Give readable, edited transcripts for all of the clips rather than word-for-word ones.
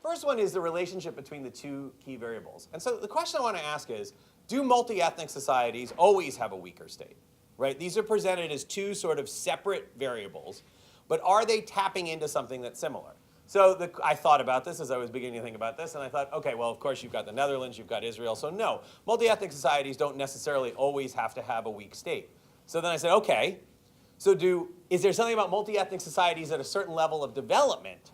first one is the relationship between the two key variables. And so the question I want to ask is, do multi-ethnic societies always have a weaker state? Right? These are presented as two sort of separate variables, but are they tapping into something that's similar? So I thought about this as I was beginning to think about this, and I thought, okay, well, of course, you've got the Netherlands, you've got Israel, so no, multi-ethnic societies don't necessarily always have to have a weak state. So then I said, okay, so is there something about multi-ethnic societies at a certain level of development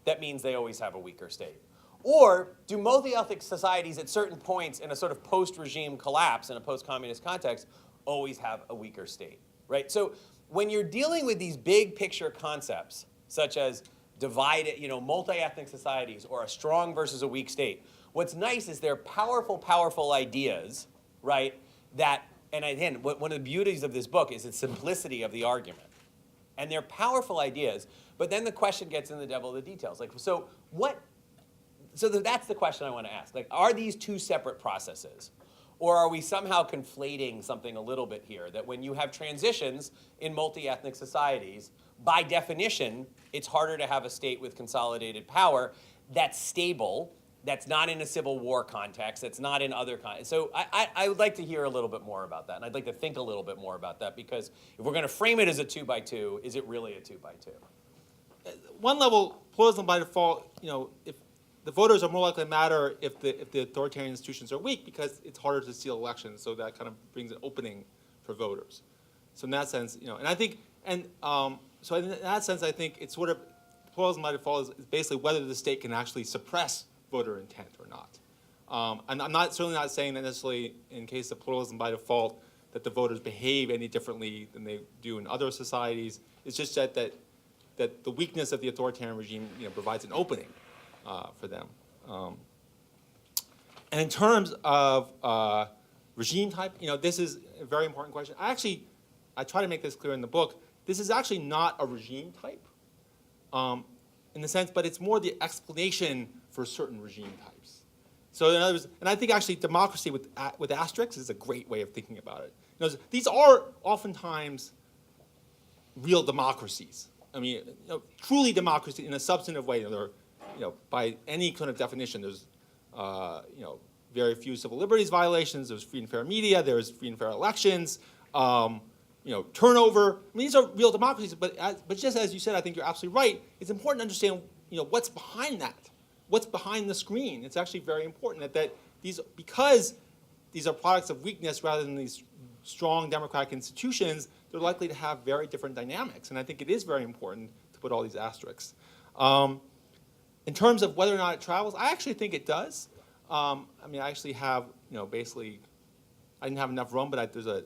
that means they always have a weaker state? Or do multi-ethnic societies at certain points in a sort of post-regime collapse in a post-communist context always have a weaker state, right? So when you're dealing with these big picture concepts, such as divided, multi-ethnic societies or a strong versus a weak state, what's nice is they're powerful, powerful ideas, right? And again, one of the beauties of this book is its simplicity of the argument. And they're powerful ideas, but then the question gets in the devil of the details. So that's the question I want to ask. Are these two separate processes? Or are we somehow conflating something a little bit here? That when you have transitions in multi-ethnic societies, by definition, it's harder to have a state with consolidated power that's stable, that's not in a civil war context, that's not in other contexts. So I would like to hear a little bit more about that, and I'd like to think a little bit more about that, because if we're going to frame it as a 2x2, is it really a 2x2? One level, pluralism by default, if the voters are more likely to matter if the authoritarian institutions are weak, because it's harder to steal elections, so that kind of brings an opening for voters. So in that sense, and I think, so in that sense, I think it's sort of, pluralism by default is basically whether the state can actually suppress voter intent or not. And I'm certainly not saying that necessarily in case of pluralism by default that the voters behave any differently than they do in other societies. It's just that the weakness of the authoritarian regime provides an opening for them. And in terms of regime type, this is a very important question. I try to make this clear in the book. This is actually not a regime type in the sense, but it's more the explanation for certain regime types. So in other words, and I think actually democracy with asterisks is a great way of thinking about it. These are oftentimes real democracies. I mean, truly democracy in a substantive way. By any kind of definition, there's very few civil liberties violations. There's free and fair media. There's free and fair elections. Turnover. I mean, these are real democracies. But just as you said, I think you're absolutely right. It's important to understand what's behind that. What's behind the screen? It's actually very important that because these are products of weakness rather than these strong democratic institutions, they're likely to have very different dynamics. And I think it is very important to put all these asterisks. In terms of whether or not it travels, I actually think it does. I actually have, basically, I didn't have enough room, but there's a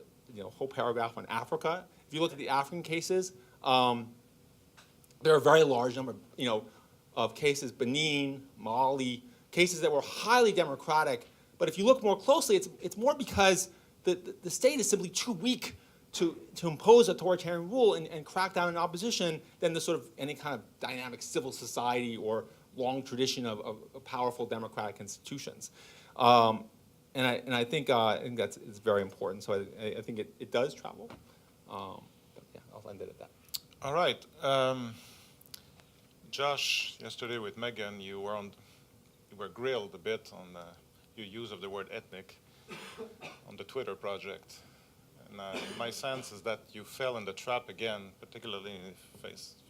whole paragraph on Africa. If you look at the African cases, there are a very large number, of cases, Benin, Mali, cases that were highly democratic. But if you look more closely, it's more because the state is simply too weak to impose authoritarian rule and crack down on opposition than the sort of any kind of dynamic civil society or long tradition of powerful democratic institutions. And I think that's it's very important. So I think it does travel. But yeah, I'll end it at that. All right. Josh, yesterday with Megan, you were grilled a bit on your use of the word ethnic on the Twitter project. And my sense is that you fell in the trap again, particularly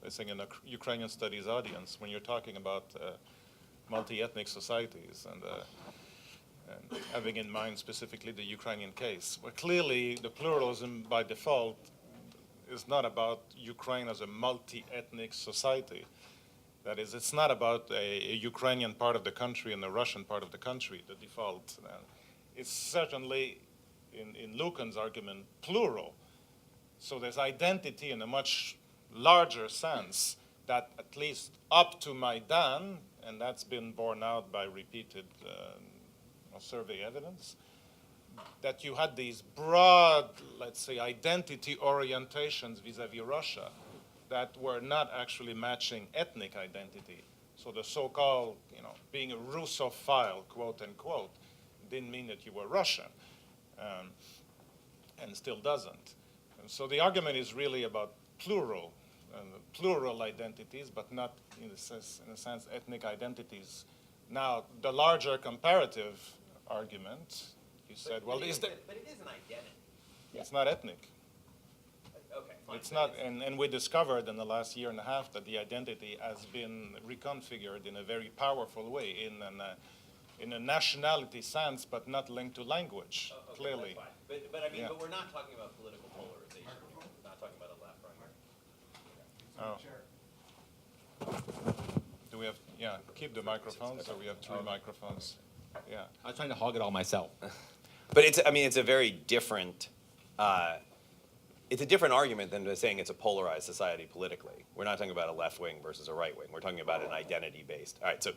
facing a Ukrainian studies audience when you're talking about multi-ethnic societies and having in mind specifically the Ukrainian case, where clearly the pluralism by default is not about Ukraine as a multi-ethnic society. That is, it's not about a Ukrainian part of the country and a Russian part of the country, the default. It's certainly, in Lucan's argument, plural. So there's identity in a much larger sense that at least up to Maidan, and that's been borne out by repeated survey evidence, that you had these broad, let's say, identity orientations vis-a-vis Russia that were not actually matching ethnic identity. So the so-called, being a Russophile, quote unquote, didn't mean that you were Russian, and still doesn't. And so the argument is really about plural identities, but not in a sense ethnic identities Now, the larger comparative argument, you said, well, but it is an identity. it's not ethnic. Okay, fine. It's not, and we discovered in the last year and a half that the identity has been reconfigured in a very powerful way, in a nationality sense, but not linked to language, Okay, clearly. that's fine. But I mean, Yeah. but we're not talking about political polarization. We're not talking about a left right. Oh. Do we have, yeah, keep the microphones, so we have three microphones. Yeah. I was trying to hog it all myself. But it's a very different, it's a different argument than saying it's a polarized society politically. We're not talking about a left wing versus a right wing. We're talking about an identity based. All right, so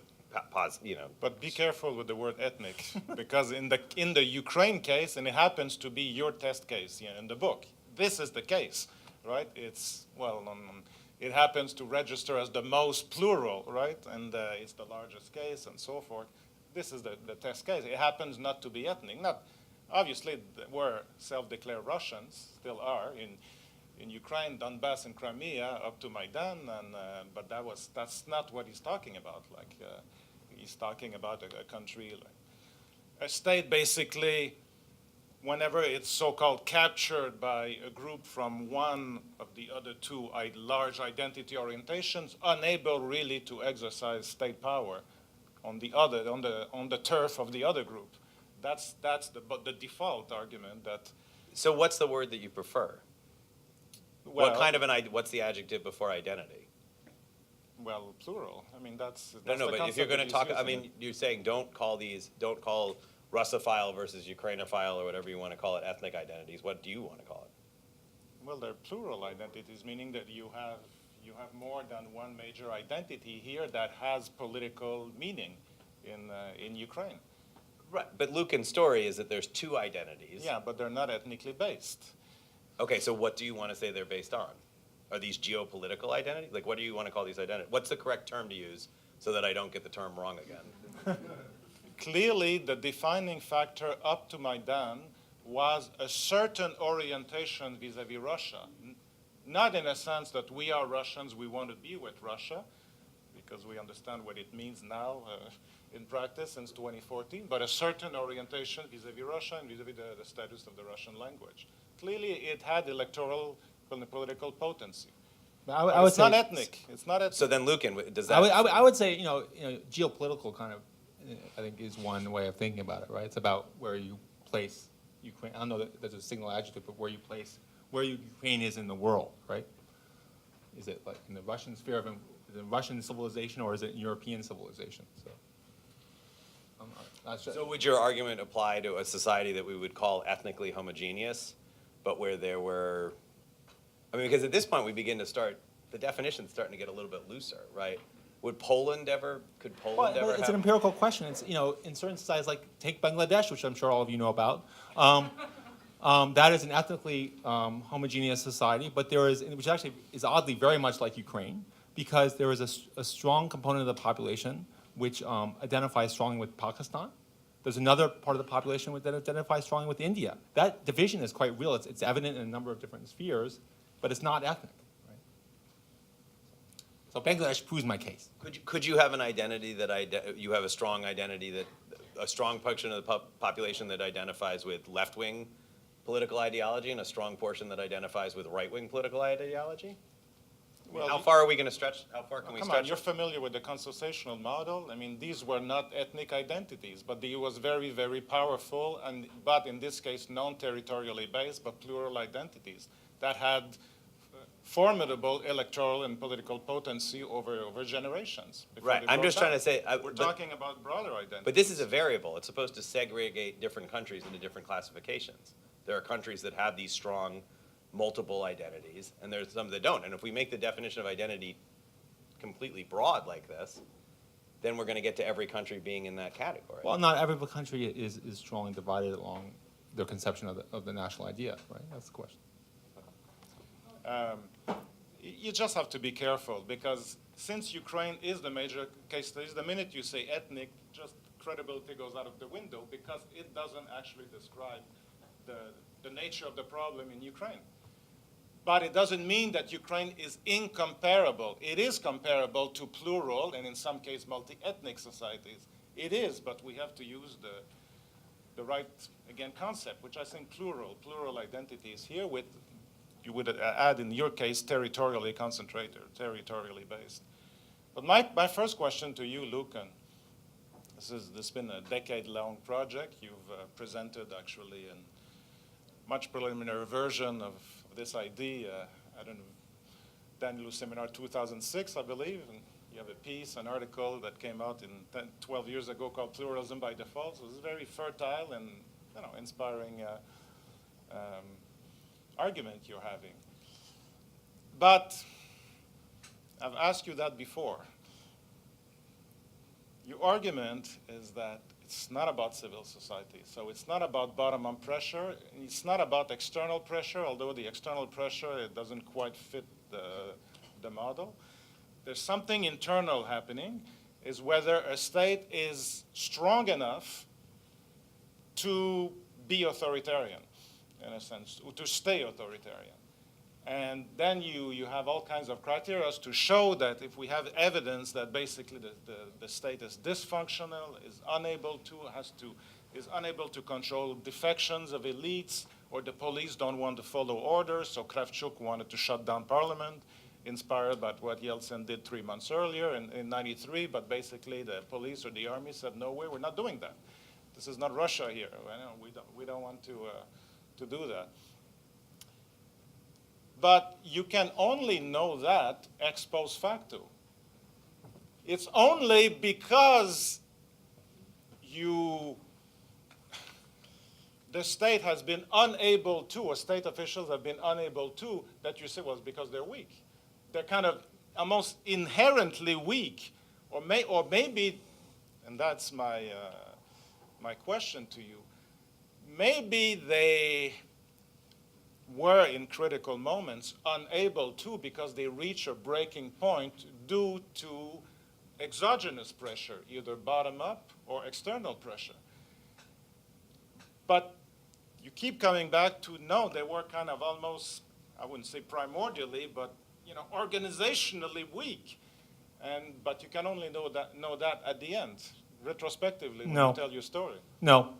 pause. But be careful with the word ethnic, because in the Ukraine case, and it happens to be your test case in the book, this is the case, right? It's, well, it happens to register as the most plural, right? And it's the largest case and so forth. This is the test case. It happens not to be ethnic. Not, obviously, we're self-declared Russians, still are, in Ukraine, Donbass and Crimea, up to Maidan, and, but that's not what he's talking about. Like, he's talking about a country, like a state basically, whenever it's so-called captured by a group from one of the other two large identity orientations, unable really to exercise state power on the turf of the other group. That's the default argument that. So what's the word that you prefer? Well, What kind of what's the adjective before identity? Well, plural. I mean, that's No, the but if you're concept going that to he's talk, I using. mean, you're saying don't call Russophile versus Ukrainophile or whatever you want to call it ethnic identities. What do you want to call it? Well, they're plural identities, meaning that you have more than one major identity here that has political meaning in Ukraine. Right, but Lucan's story is that there's two identities. Yeah, but they're not ethnically based. Okay, so what do you want to say they're based on? Are these geopolitical identities? Like, what do you want to call these identities? What's the correct term to use so that I don't get the term wrong again? Clearly, the defining factor up to Maidan was a certain orientation vis-à-vis Russia. Not in a sense that we are Russians, we want to be with Russia, because we understand what it means now in practice since 2014, but a certain orientation vis-à-vis Russia and vis-à-vis the status of the Russian language. Clearly, it had electoral and political potency. I would It's say not ethnic. It's not ethnic. So then, Lucan, does that? I would say geopolitical kind of I think is one way of thinking about it, right? It's about where you place Ukraine. I don't know that there's a single adjective, but where Ukraine is in the world, right? Is it like in the Russian sphere of is it Russian civilization or is it European civilization? So, I'm not sure. So would your argument apply to a society that we would call ethnically homogeneous, but where there were, I mean, because at this point we begin to start, the definition's starting to get a little bit looser, right? Could Poland ever Well, ever it's have? an empirical question. It's in certain societies, like take Bangladesh, which I'm sure all of you know about. That is an ethnically homogeneous society, but which actually is oddly very much like Ukraine, because there is a strong component of the population which identifies strongly with Pakistan. There's another part of the population that identifies strongly with India. That division is quite real. It's evident in a number of different spheres, but it's not ethnic. So Bangladesh proves my case. Could you have an identity that you have a strong identity that a strong portion of the population that identifies with left-wing political ideology and a strong portion that identifies with right-wing political ideology? Well, how far are we going to stretch? How far can we Come stretch? on, you're familiar with the consociational model. I mean, these were not ethnic identities, but it was very, very powerful, but in this case, non-territorially based, but plural identities that had formidable electoral and political potency over generations. Right. I'm just trying to say. We're talking about broader identities. But this is a variable. It's supposed to segregate different countries into different classifications. There are countries that have these strong multiple identities, and there's some that don't. And if we make the definition of identity completely broad like this, then we're going to get to every country being in that category. Well, not every country is strongly divided along their conception of the national idea, right? That's the question. You just have to be careful, because since Ukraine is the major case study, the minute you say ethnic, just credibility goes out of the window, because it doesn't actually describe the nature of the problem in Ukraine. But it doesn't mean that Ukraine is incomparable. It is comparable to plural, and in some cases multi-ethnic societies It is, but we have to use the right, again, concept, which I think plural identities here with, you would add in your case, territorially concentrated, territorially based. But my first question to you, Lucan, this has been a decade-long project. You've presented actually a much preliminary version of this idea, I don't know, Daniel's seminar 2006, I believe, and you have a piece, an article that came out 12 years ago called Pluralism by Default. So it's a very fertile and inspiring argument you're having. But I've asked you that before. Your argument is that it's not about civil society. So it's not about bottom-up pressure. It's not about external pressure, although the external pressure, it doesn't quite fit the model. There's something internal happening, is whether a state is strong enough to be authoritarian, in a sense, to stay authoritarian. And then you have all kinds of criteria to show that if we have evidence that basically the state is dysfunctional, is unable to control defections of elites, or the police don't want to follow orders. So Kravchuk wanted to shut down parliament, inspired by what Yeltsin did 3 months earlier in '93, but basically the police or the army said, no way, we're not doing that. This is not Russia here. We don't want to do that. But you can only know that ex post facto. It's only because the state has been unable to, or state officials have been unable to, that you say, well, it's because they're weak. They're kind of almost inherently weak, or maybe, and that's my question to you, maybe they were in critical moments unable to because they reach a breaking point due to exogenous pressure, either bottom up or external pressure. But you keep coming back to, no, they were kind of almost, I wouldn't say primordially, but organizationally weak. But you can only know that at the end, retrospectively, when you tell your story. No.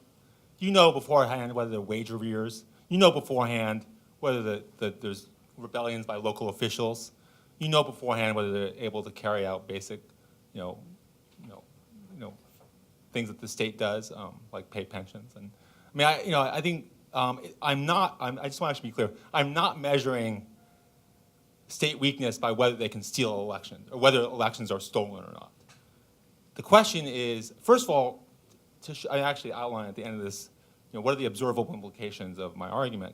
You know beforehand whether they're wage arrears. You know beforehand whether there's rebellions by local officials. You know beforehand whether they're able to carry out basic, things that the state does, like pay pensions. And I mean, I think I just want to be clear. I'm not measuring state weakness by whether they can steal elections or whether elections are stolen or not. The question is, first of all, I actually outline at the end of this, what are the observable implications of my argument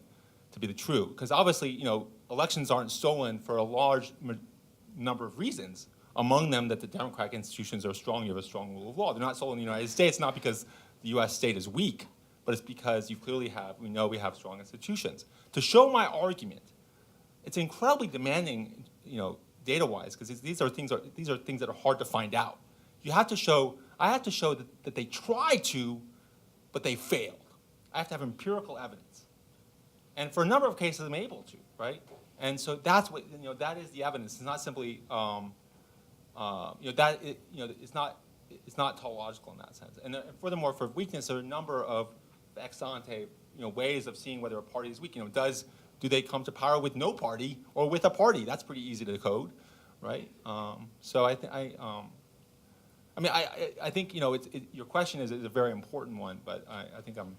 to be the true? Because obviously, elections aren't stolen for a large number of reasons. Among them, that the democratic institutions are strong, you have a strong rule of law. They're not stolen in the United States, not because the US state is weak, but it's because we know we have strong institutions. To show my argument, it's incredibly demanding, data-wise, because these are things that are hard to find out. I have to show that they tried to, but they failed. I have to have empirical evidence. And for a number of cases, I'm able to, right? And so that's what, that is the evidence. It's not simply, it's not tautological in that sense. And furthermore, for weakness, there are a number of ex ante, ways of seeing whether a party is weak. Do they come to power with no party or with a party? That's pretty easy to code, right? So I think your question is a very important one, but I think I'm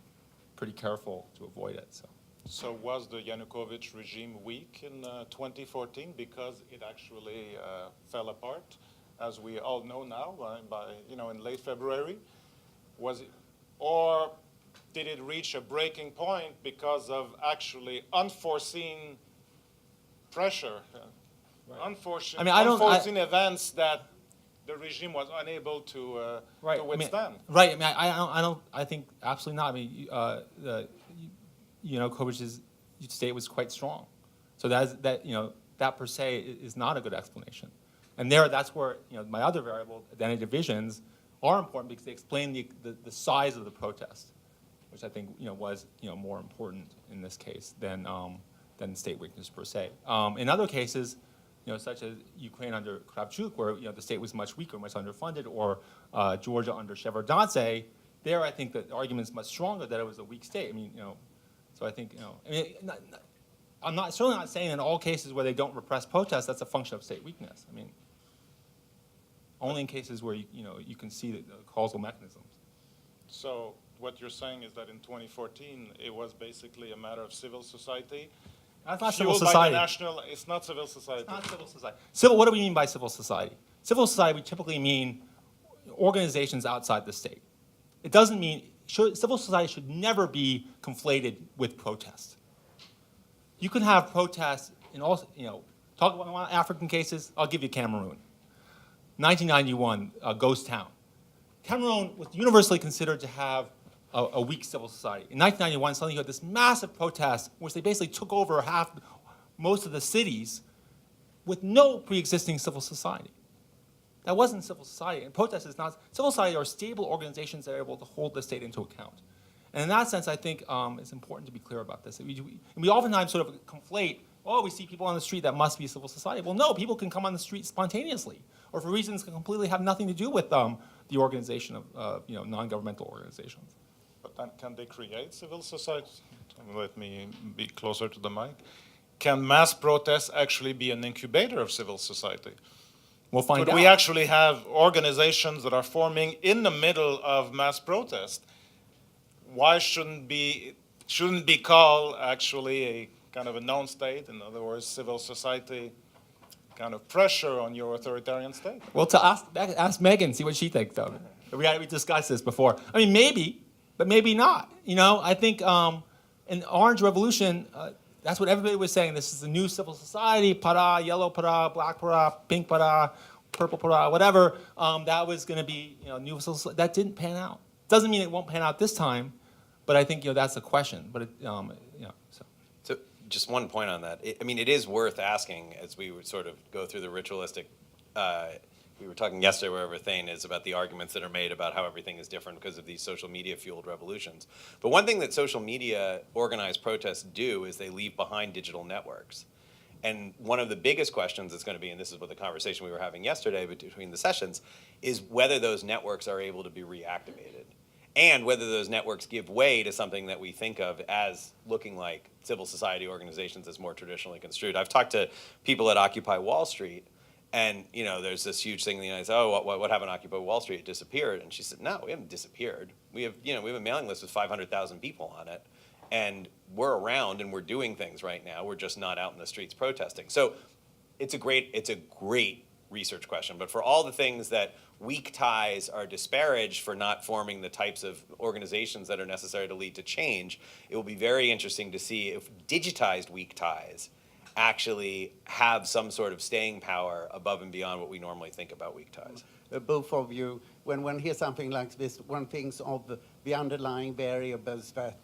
pretty careful to avoid it. So was the Yanukovych regime weak in 2014 because it actually fell apart, as we all know now, in late February? Was it, or did it reach a breaking point because of actually unforeseen pressure, Right. unforeseen events that the regime was unable to withstand? I think absolutely not. I mean, Yanukovych's state was quite strong, so that per se is not a good explanation. And that's where my other variable, identity divisions, are important because they explain the size of the protest, which I think was more important in this case than state weakness per se. In other cases, such as Ukraine under Kravchuk, where the state was much weaker, much underfunded, or Georgia under Shevardnadze, there I think the argument's much stronger that it was a weak state. I mean, so I think I'm certainly not saying in all cases where they don't repress protests that's a function of state weakness. I mean, only in cases where you can see the causal mechanisms. So what you're saying is that in 2014, it was basically a matter of civil society. That's not civil Fueled by society. the national, it's not civil society. It's not civil society. What do we mean by civil society? Civil society, we typically mean organizations outside the state. It doesn't mean, civil society should never be conflated with protest. You can have protests in all, talk about African cases, I'll give you Cameroon. 1991, ghost town. Cameroon was universally considered to have a weak civil society. In 1991, suddenly you had this massive protest in which they basically took over most of the cities with no pre-existing civil society. That wasn't civil society, and protest is not. Civil society are stable organizations that are able to hold the state into account. And in that sense, I think it's important to be clear about this. We oftentimes sort of conflate, we see people on the street, that must be civil society. Well, no, people can come on the street spontaneously, or for reasons that completely have nothing to do with the organization of non-governmental organizations. But then can they create civil society? Let me be closer to the mic. Can mass protests actually be an incubator of civil society? We'll find out. But we actually have organizations that are forming in the middle of mass protest. Why shouldn't be called actually a kind of a non-state? In other words, civil society kind of pressure on your authoritarian state. Well, to ask Megan, see what she thinks of it. We discussed this before. I mean, maybe, but maybe not. I think in the Orange Revolution, that's what everybody was saying. This is the new civil society, para, yellow para, black para, pink para, purple para, whatever. That was going to be new civil society. That didn't pan out. Doesn't mean it won't pan out this time, but I think that's a question. But So just one point on that. It is worth asking as we would sort of go through the ritualistic. We were talking yesterday, wherever Thane is, about the arguments that are made about how everything is different because of these social media-fueled revolutions. But one thing that social media organized protests do is they leave behind digital networks. And one of the biggest questions that's going to be, and this is what the conversation we were having yesterday between the sessions, is whether those networks are able to be reactivated. And whether those networks give way to something that we think of as looking like civil society organizations as more traditionally construed. I've talked to people at Occupy Wall Street, and there's this huge thing in the United States. Oh, what happened to Occupy Wall Street? It disappeared. And she said, no, we haven't disappeared. We have a mailing list with 500,000 people on it, and we're around and we're doing things right now. We're just not out in the streets protesting. So it's a great research question. But for all the things that weak ties are disparaged for not forming the types of organizations that are necessary to lead to change, it will be very interesting to see if digitized weak ties actually have some sort of staying power above and beyond what we normally think about weak ties. Both of you, when one hears something like this, one thinks of the underlying variables that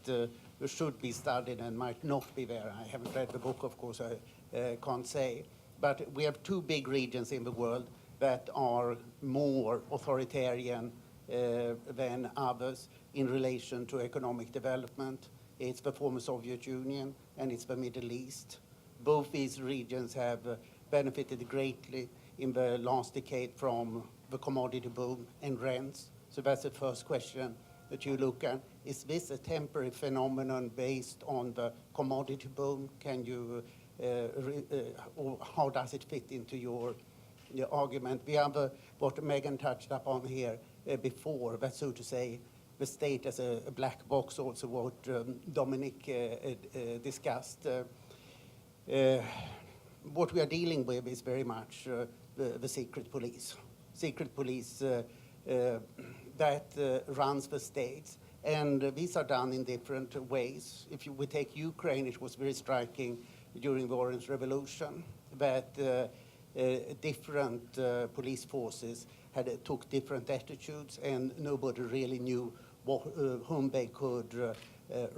should be studied and might not be there. I haven't read the book, of course, I can't say. But we have two big regions in the world that are more authoritarian than others in relation to economic development. It's the former Soviet Union and it's the Middle East. Both these regions have benefited greatly in the last decade from the commodity boom and rents. So that's the first question that you look at. Is this a temporary phenomenon based on the commodity boom? Can you, or how does it fit into your argument? The other, what Megan touched upon here before, that's so to say, the state as a black box, also what Dominic discussed. What we are dealing with is very much the secret police. Secret police that runs the states. And these are done in different ways. If we take Ukraine, it was very striking during the Orange Revolution that different police forces took different attitudes, and nobody really knew whom they could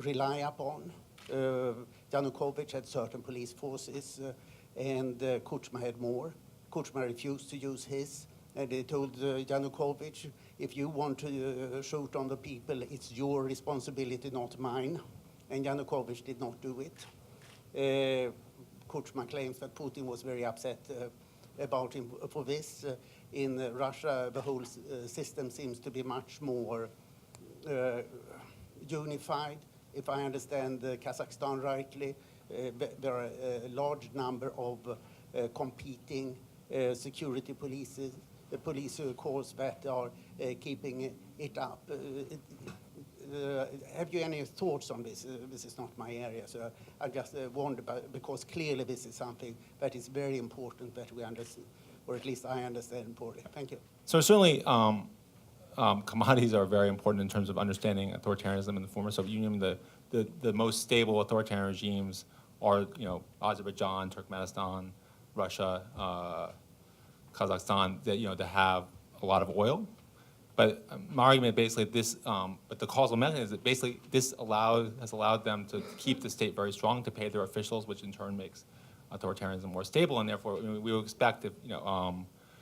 rely upon. Yanukovych had certain police forces, and Kuchma had more. Kuchma refused to use his, and they told Yanukovych, if you want to shoot on the people, it's your responsibility, not mine. And Yanukovych did not do it. Kuchma claims that Putin was very upset about him for this. In Russia, the whole system seems to be much more unified. If I understand Kazakhstan rightly, there are a large number of competing security police corps that are keeping it up. Have you any thoughts on this? This is not my area, so I just wonder, because clearly this is something that is very important that we understand, or at least I understand poorly. Thank you. So certainly, commodities are very important in terms of understanding authoritarianism in the former Soviet Union. The most stable authoritarian regimes are, Azerbaijan, Turkmenistan, Russia, Kazakhstan, that have a lot of oil. But my argument basically but the causal mechanism is that basically this has allowed them to keep the state very strong, to pay their officials, which in turn makes authoritarianism more stable, and therefore we would expect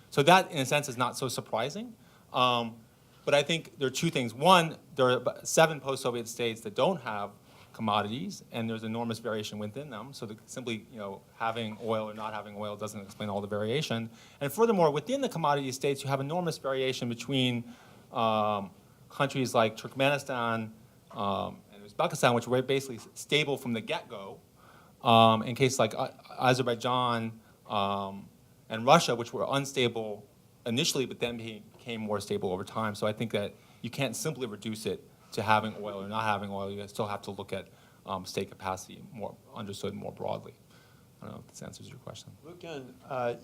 so that in a sense is not so surprising. But I think there are two things. One, there are 7 post-Soviet states that don't have commodities, and there's enormous variation within them. So simply, having oil or not having oil doesn't explain all the variation. And furthermore, within the commodity states, you have enormous variation between countries like Turkmenistan and Uzbekistan, which were basically stable from the get-go, in cases like Azerbaijan and Russia, which were unstable initially, but then became more stable over time. So I think that you can't simply reduce it to having oil or not having oil. You still have to look at state capacity understood more broadly. I don't know if this answers your question. Lucan,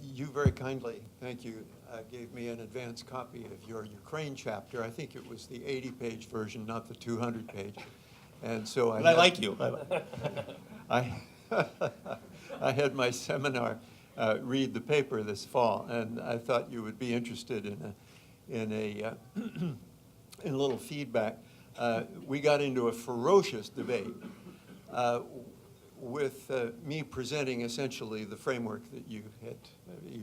you very kindly, thank you, gave me an advance copy of your Ukraine chapter. I think it was the 80-page version, not the 200-page. And so I like you. I had my seminar read the paper this fall, and I thought you would be interested in a little feedback. We got into a ferocious debate with me presenting essentially the framework that you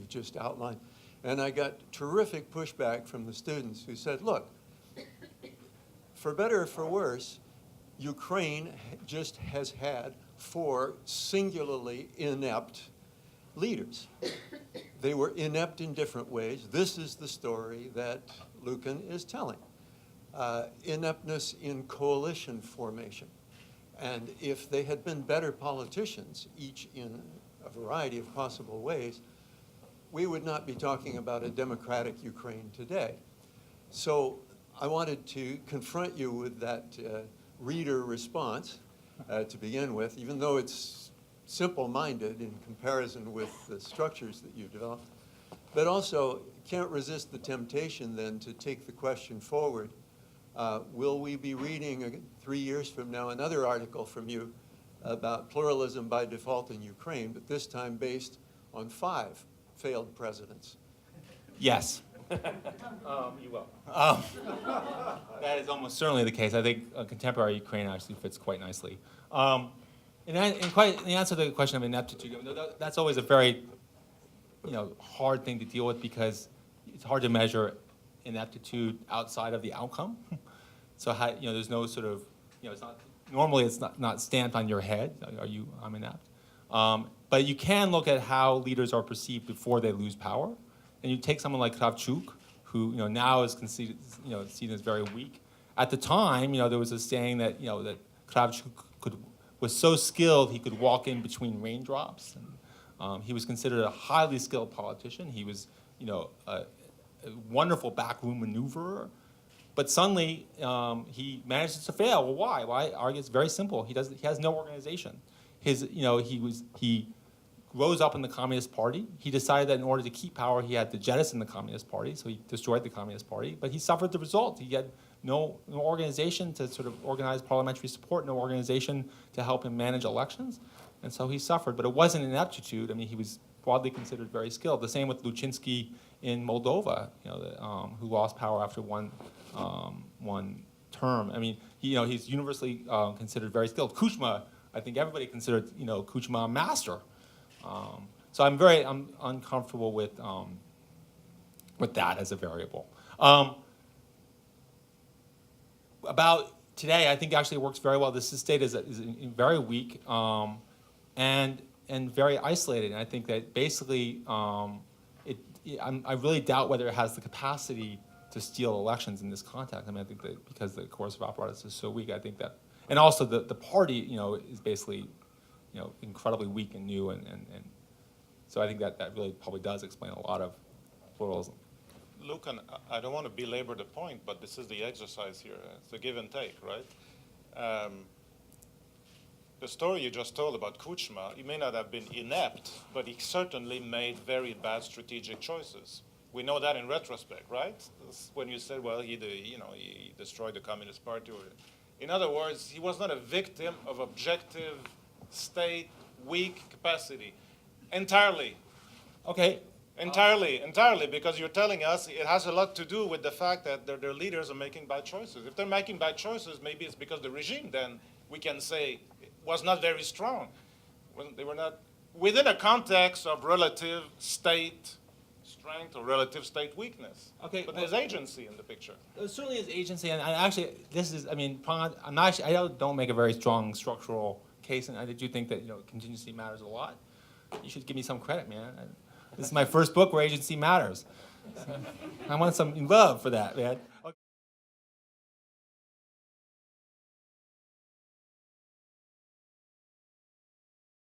just outlined. And I got terrific pushback from the students who said, look, for better or for worse, Ukraine just has had 4 singularly inept leaders. They were inept in different ways. This is the story that Lucan is telling. Ineptness in coalition formation. And if they had been better politicians, each in a variety of possible ways, we would not be talking about a democratic Ukraine today. So I wanted to confront you with that reader response to begin with, even though it's simple-minded in comparison with the structures that you've developed, but also can't resist the temptation then to take the question forward. Will we be reading 3 years from now another article from you about pluralism by default in Ukraine, but this time based on 5 failed presidents? Yes. You will. That is almost certainly the case. I think contemporary Ukraine actually fits quite nicely. In answer to the question of ineptitude, that's always a very hard thing to deal with, because it's hard to measure ineptitude outside of the outcome. So there's no sort of, it's not, normally it's not stamped on your head. I'm inept. But you can look at how leaders are perceived before they lose power. And you take someone like Kravchuk, who now is seen as very weak. At the time, there was a saying that that Kravchuk was so skilled he could walk in between raindrops. And, he was considered a highly skilled politician. He was a wonderful backroom maneuverer. But suddenly he manages to fail. Well, why? Well, I argue it's very simple. He has no organization. He rose up in the Communist Party. He decided that in order to keep power, he had to jettison the Communist Party, so he destroyed the Communist Party. But he suffered the result. He had no organization to sort of organize parliamentary support, no organization to help him manage elections, and so he suffered. But it wasn't ineptitude. I mean, he was broadly considered very skilled. The same with Luchinsky in Moldova, who lost power after one term. I mean, he's universally considered very skilled. Kuchma, I think everybody considered Kuchma a master. So I'm uncomfortable with that as a variable. About today, I think actually it works very well. This state is very weak, and and very isolated. And I think that basically, I really doubt whether it has the capacity to steal elections in this context. I mean, I think that because the coercive apparatus is so weak, I think that, and also the party, is basically, incredibly weak and new, and so I think that really probably does explain a lot of pluralism. Lucan, I don't want to belabor the point, but this is the exercise here. It's a give and take, right? The story you just told about Kuchma, he may not have been inept, but he certainly made very bad strategic choices. We know that in retrospect, right? That's when you said, well, he destroyed the Communist Party. In other words, he was not a victim of objective state weak capacity. Entirely. Okay. Entirely, because you're telling us it has a lot to do with the fact that their leaders are making bad choices. If they're making bad choices, maybe it's because the regime, then we can say, was not very strong. They were not within a context of relative state strength or relative state weakness. Okay, but there's agency in the picture. There certainly is agency, and actually, I don't make a very strong structural case, and I do think that contingency matters a lot. You should give me some credit, man. This is my first book where agency matters. I want some love for that, man.